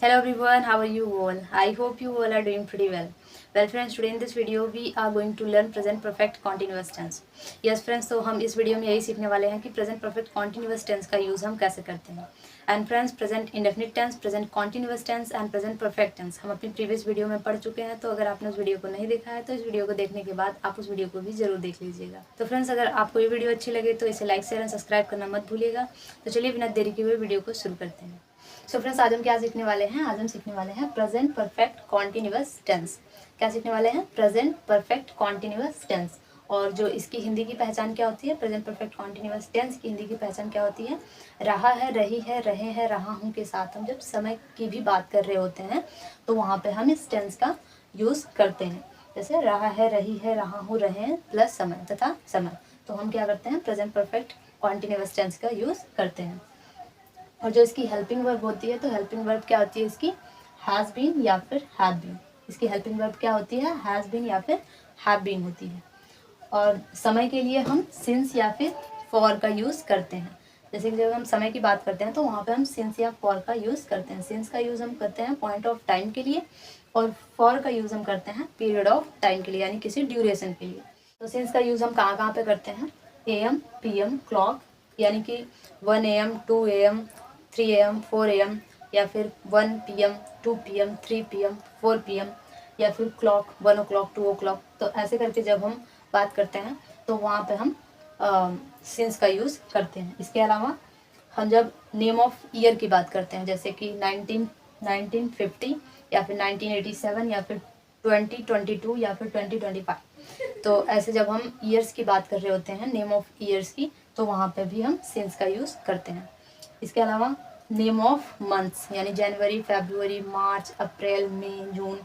Hello everyone, how are you all? I hope you all are doing pretty well. Well friends, today in this video we are going to learn present perfect continuous tense. Yes friends, तो हम इस video में यही सीखने वाले हैं कि present perfect continuous tense का यूज़ हम कैसे करते हैं. And friends, present indefinite tense, present continuous tense and present perfect tense हम अपनी प्रीवियस वीडियो में पढ़ चुके हैं. तो अगर आपने उस वीडियो को नहीं देखा है तो इस वीडियो को देखने के बाद आप उस वीडियो को भी जरूर देख लीजिएगा. तो फ्रेंड्स, अगर आपको ये वीडियो अच्छी लगे तो इसे लाइक शेयर एंड सब्सक्राइब करना मत भूलिएगा. तो चलिए बिना देरी के हुए वीडियो को शुरू करते हैं. सो फ्रेंड्स, आज हम क्या सीखने वाले हैं? आज हम सीखने वाले हैं प्रेजेंट परफेक्ट कॉन्टिन्यूअस टेंस. क्या सीखने वाले हैं? Present perfect continuous tense. और जो इसकी हिंदी की पहचान क्या होती है? प्रेजेंट परफेक्ट कॉन्टिन्यूअस टेंस की हिंदी की पहचान क्या होती है? रहा है, रही है, रहे हैं, रहा हूँ के साथ हम जब समय की भी बात कर रहे होते हैं तो वहाँ पे हम इस टेंस का यूज़ करते हैं. जैसे रहा है, रही है, रहा हूँ, रहे हैं प्लस समय तथा समय, तो हम क्या करते हैं? प्रेजेंट परफेक्ट कॉन्टिन्यूअस टेंस का यूज़ करते हैं. और जो इसकी हेल्पिंग वर्ब होती है, तो हेल्पिंग वर्ब क्या होती है इसकी? हैज़ बीन या फिर हैव बीन. इसकी हेल्पिंग वर्ब क्या होती है? हैज़ बीन या फिर हैव बीन होती है. और समय के लिए हम सिंस या फिर फॉर का यूज़ करते हैं. जैसे कि जब हम समय की बात करते हैं तो वहाँ पे हम सिंस या फॉर का यूज़ करते हैं. सिंस का यूज़ हम करते हैं पॉइंट ऑफ टाइम के लिए और फॉर का यूज़ हम करते हैं पीरियड ऑफ टाइम के लिए, यानी किसी ड्यूरेशन के लिए. तो सिंस का यूज़ हम कहाँ कहाँ पे करते हैं? AM, PM, क्लॉक, यानी कि 1 AM, 2 AM, 3 AM, 4 AM, या फिर 1 PM, 2 PM, 3 PM, 4 PM, या फिर क्लॉक 1 o'clock, 2 o'clock. तो ऐसे करके जब हम बात करते हैं तो वहाँ पे हम सिंस का यूज़ करते हैं. इसके अलावा हम जब नेम ऑफ ईयर की बात करते हैं, जैसे कि 1950 या फिर 1987 या फिर 2022 या फिर 2025, तो ऐसे जब हम ईयर्स की बात कर रहे होते हैं, नेम ऑफ ईयर्स की, तो वहाँ पे भी हम सिंस का यूज़ करते हैं. इसके अलावा नेम ऑफ मंथ्स, यानी जनवरी, फरवरी, मार्च, अप्रैल, मई, जून,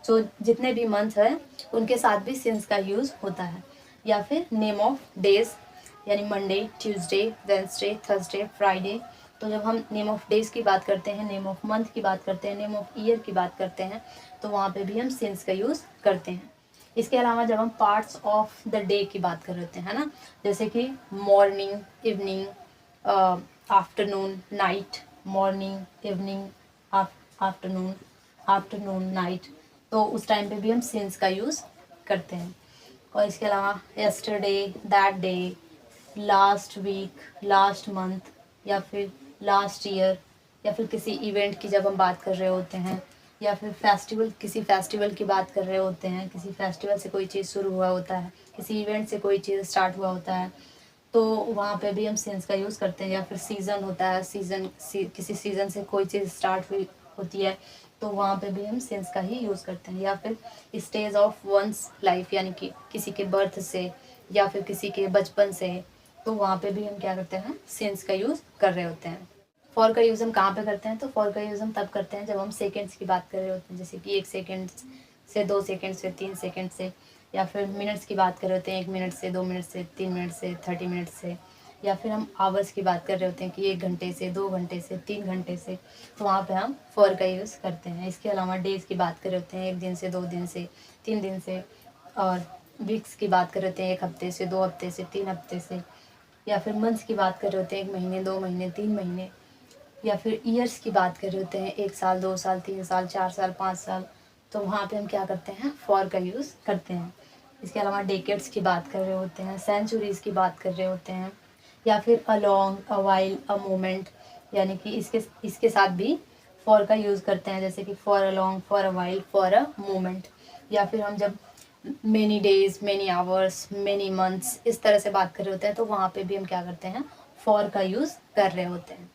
तो जितने भी मंथ हैं उनके साथ भी सिंस का यूज़ होता है. या फिर नेम ऑफ डेज, यानी Monday, Tuesday, Wednesday, Thursday, Friday. तो जब हम नेम ऑफ डेज की बात करते हैं, नेम ऑफ मंथ की बात करते हैं, नेम ऑफ ईयर की बात करते हैं, तो वहाँ पे भी हम सिंस का यूज़ करते हैं. इसके अलावा जब हम पार्ट्स ऑफ द डे की बात कर रहे होते हैं ना, जैसे कि morning, evening, afternoon, night, morning, evening, afternoon, afternoon, night, तो उस टाइम पे भी हम सिंस का यूज़ करते हैं. और इसके अलावा yesterday, that day, last week, last month, या फिर लास्ट ईयर, या फिर किसी इवेंट की जब हम बात कर रहे होते हैं, या फिर फेस्टिवल, किसी फेस्टिवल की बात कर रहे होते हैं, किसी फेस्टिवल से कोई चीज़ शुरू हुआ होता है, किसी इवेंट से कोई चीज़ स्टार्ट हुआ होता है, तो वहाँ पे भी हम सिंस का यूज़ करते हैं. या फिर सीज़न होता है, किसी सीज़न से कोई चीज़ स्टार्ट हुई होती है, तो वहाँ पे भी हम सिंस का ही यूज़ करते हैं. या फिर स्टेज ऑफ वंस लाइफ, यानी कि किसी के बर्थ से या फिर किसी के बचपन से, तो वहाँ पे भी हम क्या करते हैं? सिंस का यूज़ कर रहे होते हैं. फॉर का यूज़ हम कहाँ पे करते हैं? तो फॉर का यूज़ हम तब करते हैं जब हम सेकेंड्स की बात कर रहे होते हैं, जैसे कि 1 सेकेंड से, 2 सेकेंड से, 3 सेकेंड से, या फिर मिनट्स की बात कर रहे होते हैं, 1 मिनट से, 2 मिनट से, 3 मिनट से, 30 मिनट से, या फिर हम आवर्स की बात कर रहे होते हैं कि 1 घंटे से, 2 घंटे से, 3 घंटे से, तो वहाँ पे हम फॉर का यूज़ करते हैं. इसके अलावा डेज़ की बात कर रहे होते हैं, 1 दिन से, 2 दिन से, 3 दिन से, और वीक्स की बात कर रहे होते हैं 1 हफ्ते से, 2 हफ्ते से, 3 हफ्ते से, या फिर मंथ्स की बात कर रहे होते हैं 1 महीने, 2 महीने, 3 महीने, या फिर ईयर्स की बात कर रहे होते हैं 1 साल, 2 साल, 3 साल, 4 साल, 5 साल, तो वहाँ पे हम क्या करते हैं? फॉर का यूज़ करते हैं. इसके अलावा डेकेड्स की बात कर रहे होते हैं, सेंचुरीज़ की बात कर रहे होते हैं, या फिर a long, a while, a moment, यानी कि इसके साथ भी फॉर का यूज़ करते हैं, जैसे कि for a long, for a while, for a moment. या फिर हम जब many days, many hours, many months इस तरह से बात कर रहे होते हैं, तो वहाँ पे भी हम क्या करते हैं? फॉर का यूज़ कर रहे होते हैं.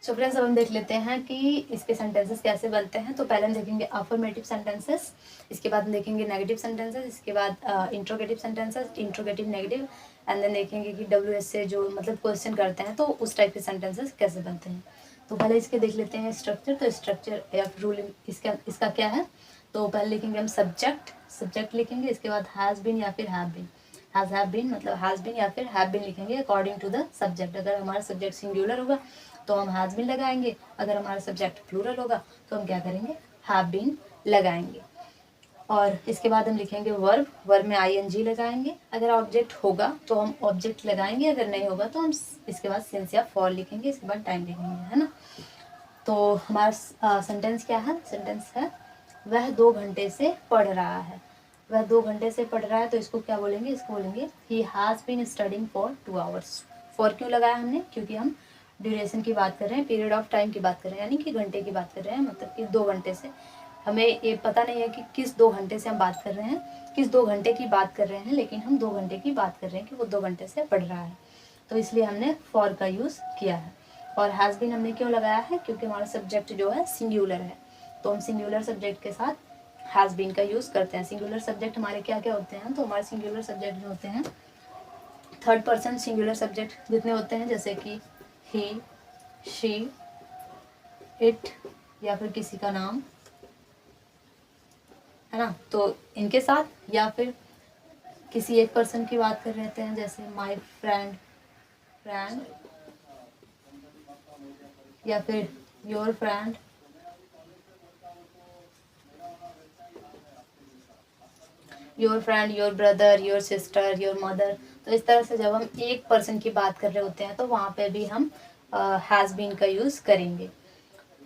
सो फ्रेंड्स, अब हम देख लेते हैं कि इसके सेंटेंसेस कैसे बनते हैं. तो पहले हम देखेंगे अफर्मेटिव सेंटेंसेस, इसके बाद हम देखेंगे नेगेटिव सेंटेंसेस, इसके बाद interrogative sentences, interrogative negative, and then देखेंगे कि WH से जो मतलब क्वेश्चन करते हैं तो उस टाइप के सेंटेंसेस कैसे बनते हैं. तो पहले इसके देख लेते हैं स्ट्रक्चर. तो स्ट्रक्चर या रूल इसका क्या है? तो पहले लिखेंगे हम सब्जेक्ट लिखेंगे, इसके बाद हैज़ बीन या फिर हैव बीन. हैव बीन मतलब हैज़ बीन या फिर हैव बीन लिखेंगे अकॉर्डिंग टू द सब्जेक्ट. अगर हमारा सब्जेक्ट सिंगुलर होगा तो हम हैज़ बीन लगाएंगे, अगर हमारा सब्जेक्ट प्लूरल होगा तो हम क्या करेंगे? हैव बीन लगाएंगे. और इसके बाद हम लिखेंगे वर्ब में ING लगाएंगे. अगर ऑब्जेक्ट होगा तो हम ऑब्जेक्ट लगाएंगे, अगर नहीं होगा तो हम इसके बाद सिंस या फॉर लिखेंगे, इसके बाद टाइम लिखेंगे, है ना. तो हमारा सेंटेंस क्या है, सेंटेंस है वह 2 घंटे से पढ़ रहा है। वह 2 घंटे से पढ़ रहा है, तो इसको क्या बोलेंगे, इसको बोलेंगे he has been studying for 2 hours. For क्यों लगाया हमने, क्योंकि हम ड्यूरेशन की बात कर रहे हैं, पीरियड ऑफ टाइम की बात कर रहे हैं, यानी कि घंटे की बात कर रहे हैं, मतलब कि 2 घंटे से। हमें ये पता नहीं है कि किस 2 घंटे से हम बात कर रहे हैं, किस 2 घंटे की बात कर रहे हैं, लेकिन हम 2 घंटे की बात कर रहे हैं कि वो 2 घंटे से पढ़ रहा है, तो इसलिए हमने फॉर का यूज़ किया है। और हैज़ बीन हमने क्यों लगाया है, क्योंकि हमारा सब्जेक्ट जो है सिंगुलर है, तो हम सिंगुलर सब्जेक्ट के साथ हैज़ बीन का यूज़ करते हैं। सिंगुलर सब्जेक्ट हमारे क्या क्या होते हैं, तो हमारे सिंगुलर सब्जेक्ट जो होते हैं, 3rd पर्सन सिंगुलर सब्जेक्ट जितने होते हैं, जैसे कि ही, शी, इट, या फिर किसी का नाम, है ना, तो इनके साथ, या फिर किसी एक पर्सन की बात कर रहे हैं, जैसे माय फ्रेंड, फ्रेंड, या फिर your friend, your friend, your brother, your sister, your mother. तो इस तरह से जब हम एक पर्सन की बात कर रहे होते हैं, तो वहाँ पे भी हम हैज़ बीन का यूज़ करेंगे।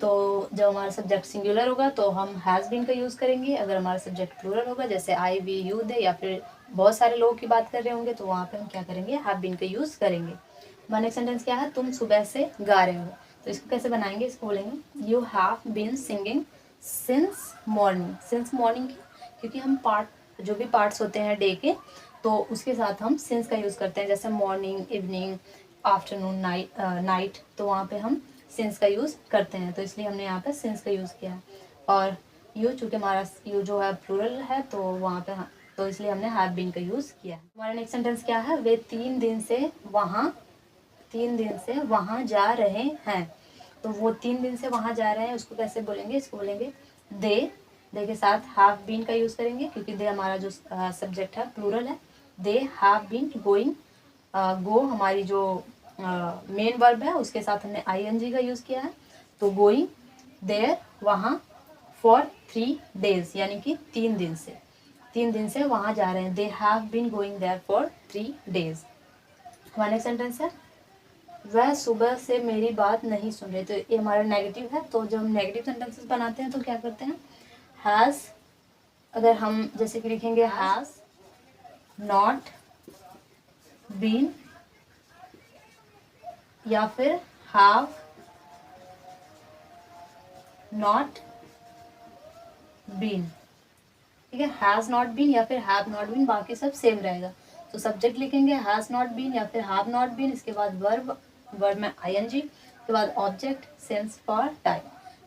तो जब हमारा सब्जेक्ट सिंगुलर होगा तो हम हैज़ बीन का यूज़ करेंगे। अगर हमारा सब्जेक्ट प्लूरल होगा, जैसे आई, वी, यू, दे, या फिर बहुत सारे लोगों की बात कर रहे होंगे, तो वहाँ पे हम क्या करेंगे, हैव बीन का यूज़ करेंगे। हमारा नेक्स्ट सेंटेंस क्या है, तुम सुबह से गा रहे हो, तो इसको कैसे बनाएंगे, इसको बोलेंगे you have been singing since morning. Since morning क्योंकि हम जो भी पार्ट्स होते हैं डे के, तो उसके साथ हम सिंस का यूज़ करते हैं, जैसे मॉर्निंग, इवनिंग, आफ्टरनून, नाइट, तो वहाँ पे हम सिंस का यूज़ करते हैं, तो इसलिए हमने यहाँ पे सिंस का यूज़ किया है। और यू, चूँकि हमारा यू जो है प्लूरल है, तो वहाँ पे तो इसलिए हमने हैव बीन का यूज़ किया है। हमारा नेक्स्ट सेंटेंस क्या है, वे 3 दिन से वहाँ जा रहे हैं। तो वो 3 दिन से वहाँ जा रहे हैं, उसको कैसे बोलेंगे, इसको बोलेंगे दे के साथ हैव बीन का यूज़ करेंगे, क्योंकि दे हमारा जो सब्जेक्ट है प्लूरल है। दे हैव बीन गोइंग, गो हमारी जो मेन वर्ब है, उसके साथ हमने ing का यूज़ किया है, तो गोइंग देयर, वहाँ, फॉर 3 days, यानी कि 3 दिन से वहाँ जा रहे हैं। They have been going there for 3 days। हमारा नेक्स्ट सेंटेंस है वह सुबह से मेरी बात नहीं सुन रहे, तो ये हमारा नेगेटिव है। तो जब हम नेगेटिव सेंटेंसेस बनाते हैं तो क्या करते हैं, हैज़, अगर हम जैसे कि लिखेंगे हैज़ नॉट बीन, या फिर हैव नॉट बीन, ठीक है, हैज़ नॉट बीन या फिर हैव नॉट बीन, बाकी सब सेम रहेगा। तो सब्जेक्ट लिखेंगे हैज़ नॉट बीन या फिर हैव नॉट बीन, इसके बाद वर्ब में ing, इसके बाद ऑब्जेक्ट, सेंस फॉर टाइम,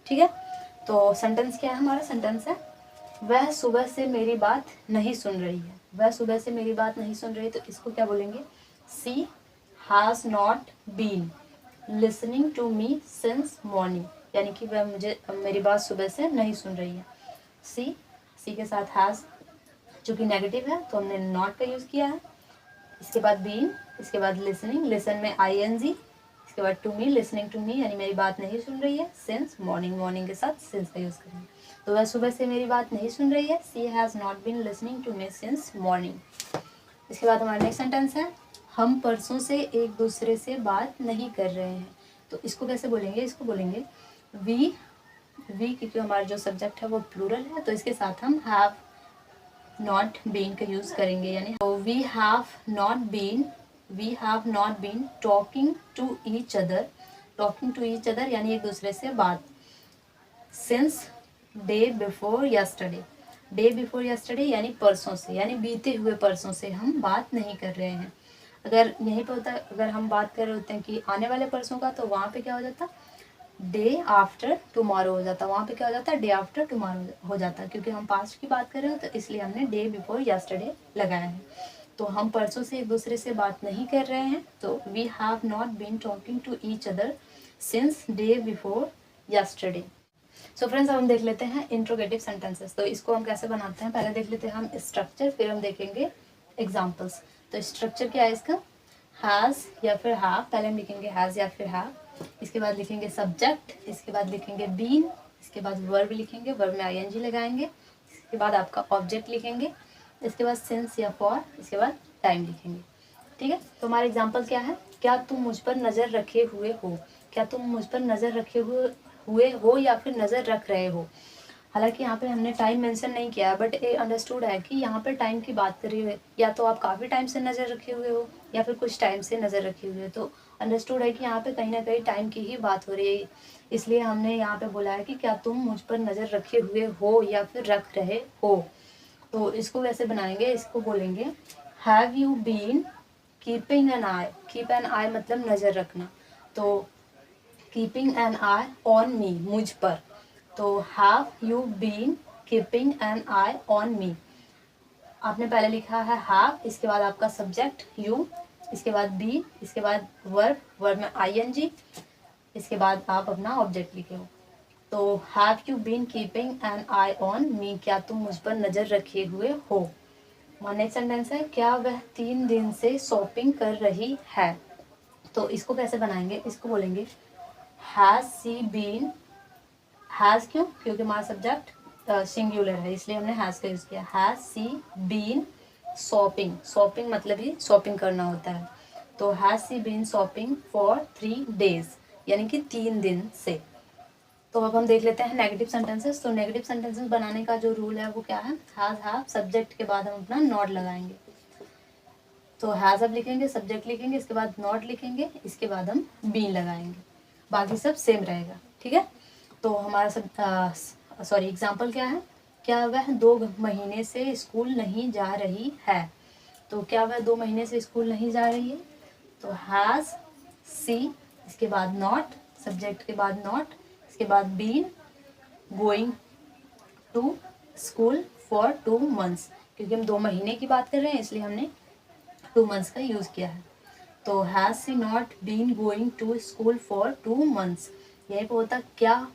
ठीक है। तो सेंटेंस क्या है, हमारा सेंटेंस है वह सुबह से मेरी बात नहीं सुन रही है। वह सुबह से मेरी बात नहीं सुन रही, तो इसको क्या बोलेंगे, she has not been listening to me since morning, यानी कि वह मेरी बात सुबह से नहीं सुन रही है। सी के साथ हैज़ जो कि नेगेटिव है, तो हमने नॉट का यूज़ किया है। इसके बाद बीन, इसके बाद लिसनिंग, लिसन में ing, इसके बाद to me, listening to me, यानी मेरी बात नहीं सुन रही है, सिंस मॉर्निंग के साथ सिंस का यूज़ करेंगे। तो वह सुबह से मेरी बात नहीं सुन रही है, she has not been listening to me since morning. इसके बाद हमारा नेक्स्ट सेंटेंस है हम परसों से एक दूसरे से बात नहीं कर रहे हैं। तो इसको कैसे बोलेंगे, इसको बोलेंगे वी क्योंकि हमारा जो सब्जेक्ट है वो प्लूरल है, तो इसके साथ हम हैव नॉट बीन का यूज़ करेंगे, यानी we have not been talking to each other, यानी एक दूसरे से बात, सिंस डे बिफोर यस्टरडे, यानी परसों से, यानी बीते हुए परसों से हम बात नहीं कर रहे हैं। अगर यहीं पर होता, अगर हम बात कर रहे होते हैं कि आने वाले परसों का, तो वहाँ पे क्या हो जाता, डे आफ्टर टुमारो हो जाता, वहाँ पे क्या हो जाता, डे आफ्टर टुमारो हो जाता, क्योंकि हम पास्ट की बात कर रहे हो, तो इसलिए हमने डे बिफोर यस्टरडे लगाया है। तो हम परसों से एक दूसरे से बात नहीं कर रहे हैं, तो we have not been talking to each other since day before yesterday. So friends, अब हम देख लेते हैं इंट्रोगेटिव सेंटेंसेस। तो इसको हम कैसे बनाते हैं, पहले देख लेते हैं हम स्ट्रक्चर, फिर हम देखेंगे एग्जाम्पल्स। तो स्ट्रक्चर क्या है इसका, हैज़ या फिर हैव, पहले हम लिखेंगे हैज़ या फिर हैव, इसके बाद लिखेंगे सब्जेक्ट, इसके बाद लिखेंगे बीन, इसके बाद वर्ब लिखेंगे, वर्ब में ing लगाएंगे, इसके बाद आपका ऑब्जेक्ट लिखेंगे, इसके बाद सिंस या फॉर, इसके बाद टाइम लिखेंगे, ठीक है। तो हमारा एग्जाम्पल क्या है, क्या तुम मुझ पर नज़र रखे हुए हो, क्या तुम मुझ पर नज़र रखे हुए हुए हो या फिर नज़र रख रहे हो। हालांकि यहाँ पे हमने टाइम मेंशन नहीं किया बट ये अंडरस्टूड है कि यहाँ पे टाइम की बात करी हुई है, या तो आप काफ़ी टाइम से नज़र रखे हुए हो या फिर कुछ टाइम से नज़र रखे हुए हो, तो अंडरस्टूड है कि यहाँ पे कहीं ना कहीं टाइम की ही बात हो रही है। इसलिए हमने यहाँ पे बोला है कि क्या तुम मुझ पर नज़र रखे हुए हो या फिर रख रहे हो। तो इसको वैसे बनाएंगे, इसको बोलेंगे have you been keeping an eye. Keep an eye मतलब नज़र रखना, तो keeping an eye on me, मुझ पर। तो have you been keeping an eye on me. आपने पहले लिखा है हैव, इसके बाद आपका सब्जेक्ट यू, इसके बाद बी, इसके बाद वर्ब, वर्ब में आईएनजी, इसके बाद आप अपना ऑब्जेक्ट लिखे हो। तो have you been keeping an eye on me, क्या तुम मुझ पर नज़र रखे हुए हो। नेक्स्ट सेंटेंस है क्या वह 3 दिन से शॉपिंग कर रही है। तो इसको कैसे बनाएंगे, इसको बोलेंगे हैज सी बीन। हैज क्यों, क्योंकि हमारा सब्जेक्ट सिंगुलर है इसलिए हमने हैज का यूज किया। Has she been shopping, shopping मतलब ही शॉपिंग करना होता है। तो has she been shopping for 3 days, यानी कि 3 दिन से। तो अब हम देख लेते हैं नेगेटिव सेंटेंसेस। तो नेगेटिव सेंटेंसेस बनाने का जो रूल है वो क्या है, हैज हैव, सब्जेक्ट के बाद हम अपना नॉट लगाएंगे। तो हैज अब लिखेंगे, सब्जेक्ट लिखेंगे, इसके बाद नॉट लिखेंगे, इसके बाद हम बीन लगाएंगे, बाकी सब सेम रहेगा। ठीक है। तो हमारा सब सॉरी एग्जाम्पल क्या है, क्या वह 2 महीने से स्कूल नहीं जा रही है। तो क्या वह 2 महीने से स्कूल नहीं जा रही है, तो हैज सी, इसके बाद नॉट, सब्जेक्ट के बाद नॉट, इसके बाद been going to school for 2 months, क्योंकि हम 2 महीने की बात कर रहे हैं इसलिए हमने 2 months का यूज़ किया है। तो has she not been going to school for 2 months। यही पे होता क्या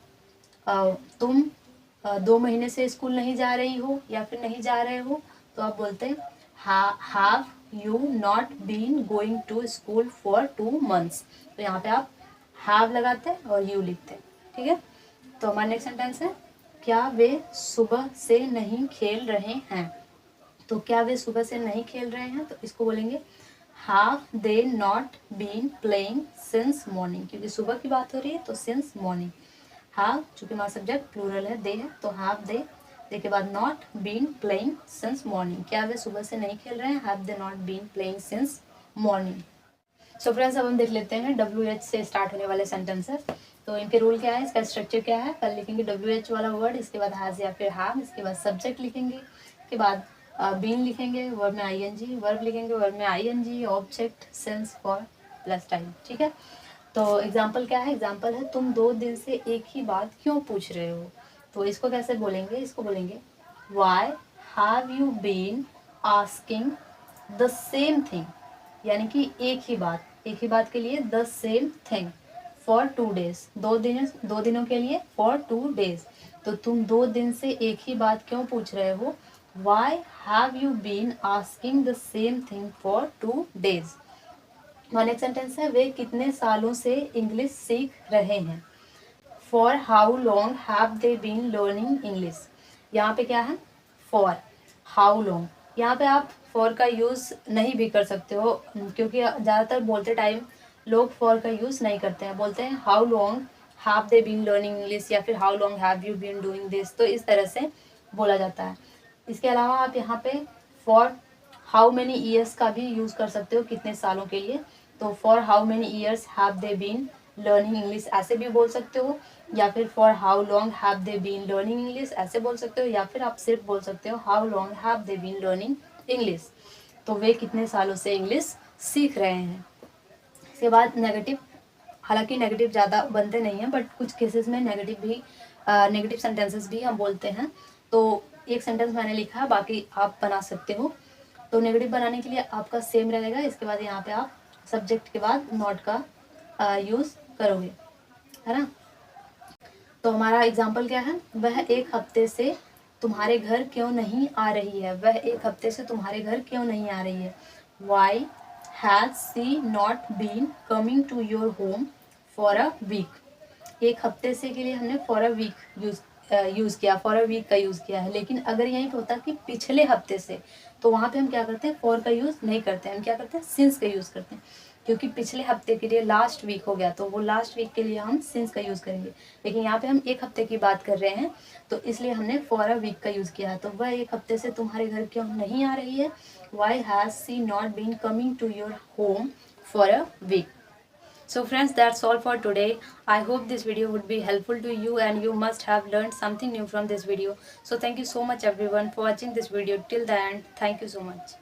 तुम 2 महीने से स्कूल नहीं जा रही हो या फिर नहीं जा रहे हो, तो आप बोलते हैं have you not been going to school for 2 months। तो यहाँ पे आप हैव लगाते हैं और यू लिखते हैं। ठीक है। तो हमारा नेक्स्ट सेंटेंस है क्या वे सुबह से नहीं खेल रहे हैं। तो क्या वे सुबह से नहीं खेल रहे हैं, तो इसको बोलेंगे have they not been playing since morning, क्योंकि सुबह की बात हो रही है तो सिंस मॉर्निंग। हैव चूंकि हमारा सब्जेक्ट प्लूरल है, दे है, तो हैव दे के बाद not been playing since morning, क्या वे सुबह से नहीं खेल रहे हैं, have they not been playing since morning. So friends अब हम देख लेते हैं WH से स्टार्ट होने वाले सेंटेंसेस। तो इनके रूल क्या है, इसका स्ट्रक्चर क्या है। पहले लिखेंगे WH वाला वर्ड, इसके बाद हैज या फिर हैव, इसके बाद सब्जेक्ट लिखेंगे, इसके बाद बीन लिखेंगे, वर्ब में आईएनजी, वर्ब लिखेंगे, वर्ब में ING, object, since for plus time. ठीक है। तो एग्जाम्पल क्या है, एग्जाम्पल है तुम 2 दिन से एक ही बात क्यों पूछ रहे हो। तो इसको कैसे बोलेंगे, इसको बोलेंगे why have you been asking the same thing, यानी कि एक ही बात के लिए the same thing for 2 days, 2 दिनों के लिए फॉर 2 days। तो तुम 2 दिन से एक ही बात क्यों पूछ रहे हो, why have you been asking the same thing for 2 days। Next sentence है वे कितने सालों से इंग्लिश सीख रहे हैं। For how long have they been learning English. यहाँ पे क्या है, फॉर हाउ लॉन्ग, यहाँ पे आप फॉर का यूज़ नहीं भी कर सकते हो, क्योंकि ज़्यादातर बोलते टाइम लोग फॉर का यूज़ नहीं करते हैं, बोलते हैं how long have they been learning English या फिर how long have you been doing this, तो इस तरह से बोला जाता है। इसके अलावा आप यहाँ पे फॉर हाउ मेनी ईयर्स का भी यूज़ कर सकते हो, कितने सालों के लिए। तो for how many years have they been learning English ऐसे भी बोल सकते हो, या फिर for how long have they been learning English ऐसे बोल सकते हो, या फिर आप सिर्फ बोल सकते हो how long have they been learning English. तो वे कितने सालों से इंग्लिश सीख रहे हैं। इसके बाद नेगेटिव, हालांकि नेगेटिव ज़्यादा बनते नहीं हैं बट कुछ केसेस में नेगेटिव सेंटेंसेस भी हम बोलते हैं। तो एक सेंटेंस मैंने लिखा है, बाकी आप बना सकते हो। तो नेगेटिव बनाने के लिए आपका सेम रहेगा, इसके बाद यहाँ पे आप सब्जेक्ट के बाद नॉट का यूज़ करोगे, है ना। तो हमारा एग्जाम्पल क्या है, वह 1 हफ्ते से तुम्हारे घर क्यों नहीं आ रही है। वह 1 हफ्ते से तुम्हारे घर क्यों नहीं आ रही है। Why has she not been coming to your home for a week. 1 हफ्ते से के लिए हमने फॉर अ वीक यूज़ किया, फॉर अ वीक का यूज़ किया है। लेकिन अगर यहीं पे होता कि पिछले हफ्ते से, तो वहाँ पे हम क्या करते हैं, फॉर का यूज़ नहीं करते हैं, हम क्या करते हैं, सिंस का यूज़ करते हैं। क्योंकि पिछले हफ्ते के लिए लास्ट वीक हो गया, तो वो लास्ट वीक के लिए हम सिंस का यूज़ करेंगे। लेकिन यहाँ पे हम एक हफ्ते की बात कर रहे हैं, तो इसलिए हमने फॉर अ वीक का यूज़ किया है। तो वह एक हफ्ते से तुम्हारे घर क्यों नहीं आ रही है? Why has she not been coming to your home for a week? So friends, that's all for today. I hope this video would be helpful to you and you must have learned something new from this video. So thank you so much everyone for watching this video till the end. Thank you so much.